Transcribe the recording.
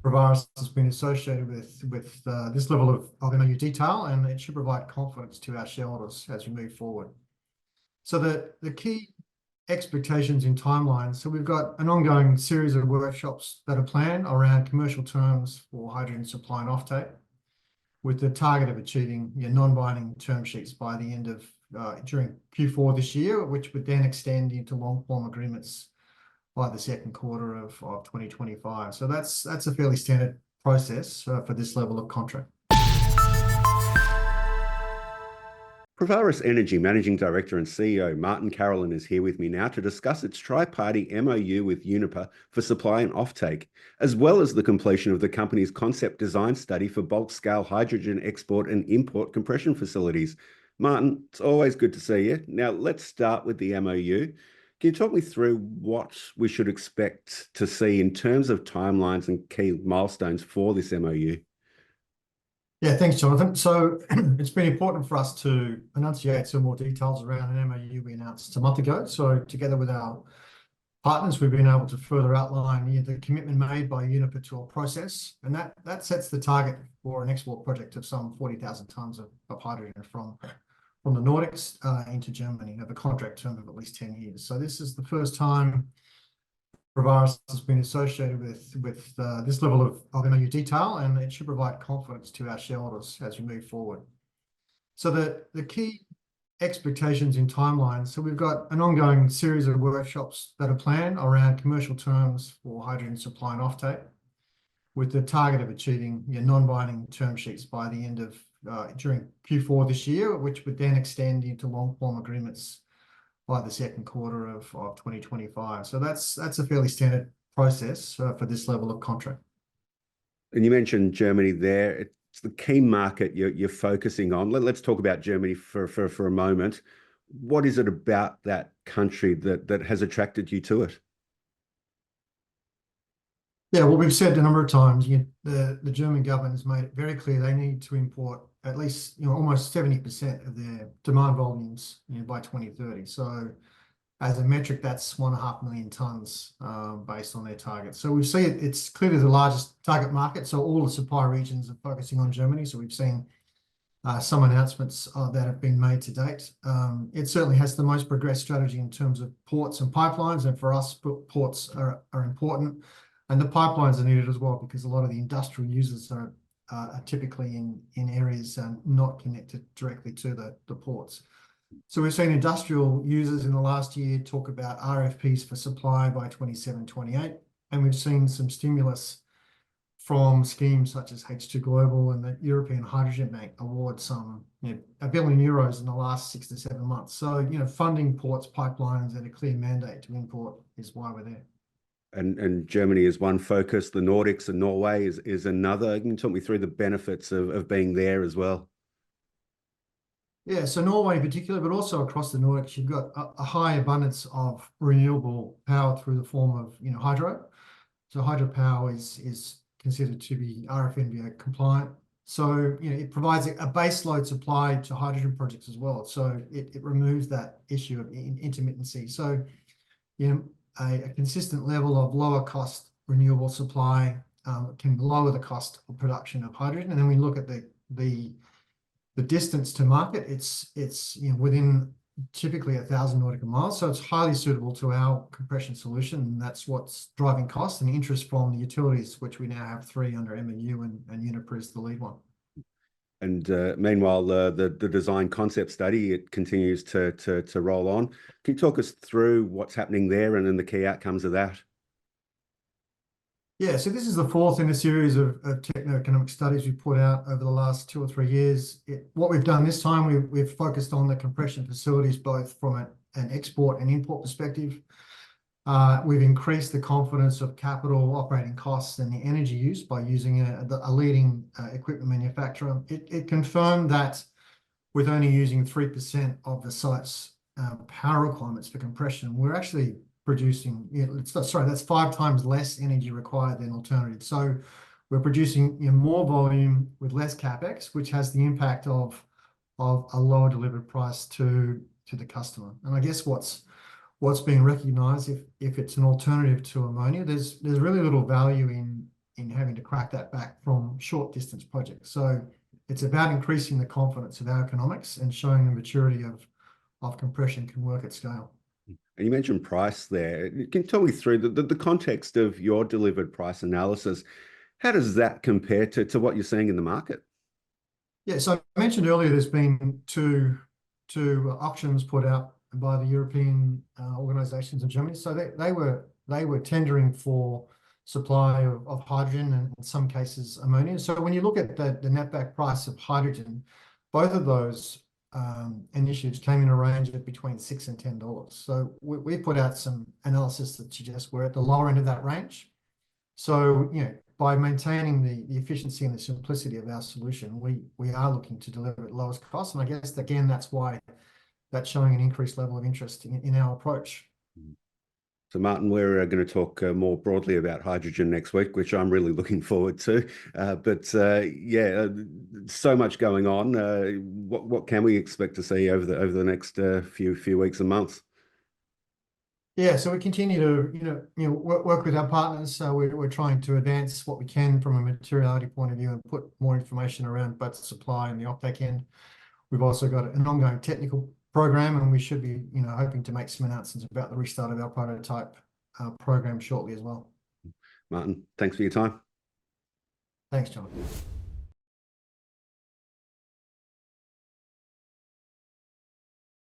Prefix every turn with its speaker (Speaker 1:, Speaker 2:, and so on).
Speaker 1: Provaris has been associated with this level of MOU detail, and it should provide confidence to our shareholders as we move forward. So the key expectations in timelines. So we've got an ongoing series of workshops that are planned around commercial terms for hydrogen supply and offtake, with the target of achieving non-binding term sheets by the end of during Q4 this year, which would then extend into long-form agreements by the second quarter of 2025. So that's a fairly standard process for this level of contract.
Speaker 2: Provaris Energy Managing Director and CEO Martin Carolin is here with me now to discuss its tri-party MOU with Uniper for supply and offtake, as well as the completion of the company's concept design study for bulk-scale hydrogen export and import compression facilities. Martin, it's always good to see you. Now, let's start with the MOU. Can you talk me through what we should expect to see in terms of timelines and key milestones for this MOU?
Speaker 1: Yeah, thanks, Jonathan. So it's been important for us to enunciate some more details around an MOU we announced a month ago. So together with our partners, we've been able to further outline the commitment made by Uniper to a process, and that sets the target for an export project of some 40,000 tonnes of hydrogen from the Nordics into Germany of a contract term of at least 10 years. So this is the first time Provaris has been associated with this level of MOU detail, and it should provide confidence to our shareholders as we move forward. So the key expectations in timelines. So we've got an ongoing series of workshops that are planned around commercial terms for hydrogen supply and offtake, with the target of achieving non-binding term sheets by the end of during Q4 this year, which would then extend into long-form agreements by the second quarter of 2025. So that's a fairly standard process for this level of contract.
Speaker 2: And you mentioned Germany there. It's the key market you're focusing on. Let's talk about Germany for a moment. What is it about that country that has attracted you to it?
Speaker 1: Yeah, well, we've said a number of times, the German government has made it very clear they need to import at least almost 70% of their demand volumes by 2030. So as a metric, that's 1.5 million tonnes based on their target. So we see it's clearly the largest target market. So all the supply regions are focusing on Germany. So we've seen some announcements that have been made to date. It certainly has the most progressed strategy in terms of ports and pipelines, and for us, ports are important. And the pipelines are needed as well because a lot of the industrial users are typically in areas not connected directly to the ports. So we've seen industrial users in the last year talk about RFPs for supply by 27, 28, and we've seen some stimulus from schemes such as H2 Global and the European Hydrogen Bank award some €1 billion in the last 6 to 7 months. So funding ports, pipelines, and a clear mandate to import is why we're there.
Speaker 2: And Germany is one focus. The Nordics and Norway is another. Can you talk me through the benefits of being there as well?
Speaker 1: Yeah, so Norway in particular, but also across the Nordics, you've got a high abundance of renewable power through the form of hydro. So hydropower is considered to be RFNBO compliant. So it provides a base load supply to hydrogen projects as well. So it removes that issue of intermittency. So a consistent level of lower cost renewable supply can lower the cost of production of hydrogen. And then we look at the distance to market. It's within typically 1,000 nautical miles, so it's highly suitable to our compression solution, and that's what's driving cost and interest from the utilities, which we now have 3 under MOU, and Uniper is the lead one.
Speaker 2: And meanwhile, the design concept study, it continues to roll on. Can you talk us through what's happening there and then the key outcomes of that?
Speaker 1: Yeah, so this is the 4th in a series of techno-economic studies we put out over the last 2 or 3 years. What we've done this time, we've focused on the compression facilities, both from an export and import perspective. We've increased the confidence of capital operating costs and the energy use by using a leading equipment manufacturer. It confirmed that with only using 3% of the site's power requirements for compression, we're actually producing, that's 5 times less energy required than alternatives. So we're producing more volume with less capex, which has the impact of a lower delivered price to the customer. And I guess what's being recognised, if it's an alternative to ammonia, there's really little value in in having to crack that back from short distance projects. So it's about increasing the confidence of our economics and showing the maturity of compression can work at scale.
Speaker 2: And you mentioned price there. Can you tell me through the context of your delivered price analysis? How does that compare to what you're seeing in the market?
Speaker 1: Yeah, so I mentioned earlier there's been two auctions put out by the European organizations in Germany. So they were tendering for supply of hydrogen and in some cases ammonia. So when you look at the netback price of hydrogen, both of those initiatives came in a range of between $6 and $10. So we put out some analysis that suggests we're at the lower end of that range. So, by maintaining the efficiency and the simplicity of our solution, we are looking to deliver at lowest cost. And I guess, again, that's why that's showing an increased level of interest in our approach.
Speaker 2: So, Martin, we're going to talk more broadly about hydrogen next week, which I'm really looking forward to. So much going on. What can we expect to see over the next few weeks and months?
Speaker 1: Yeah, so we continue to work with our partners. So we're trying to advance what we can from a materiality point of view and put more information around both the supply and the offtake end. We've also got an ongoing technical program, and we should be hoping to make some announcements about the restart of our prototype program shortly as well.
Speaker 2: Martin, thanks for your time.
Speaker 1: Thanks, John.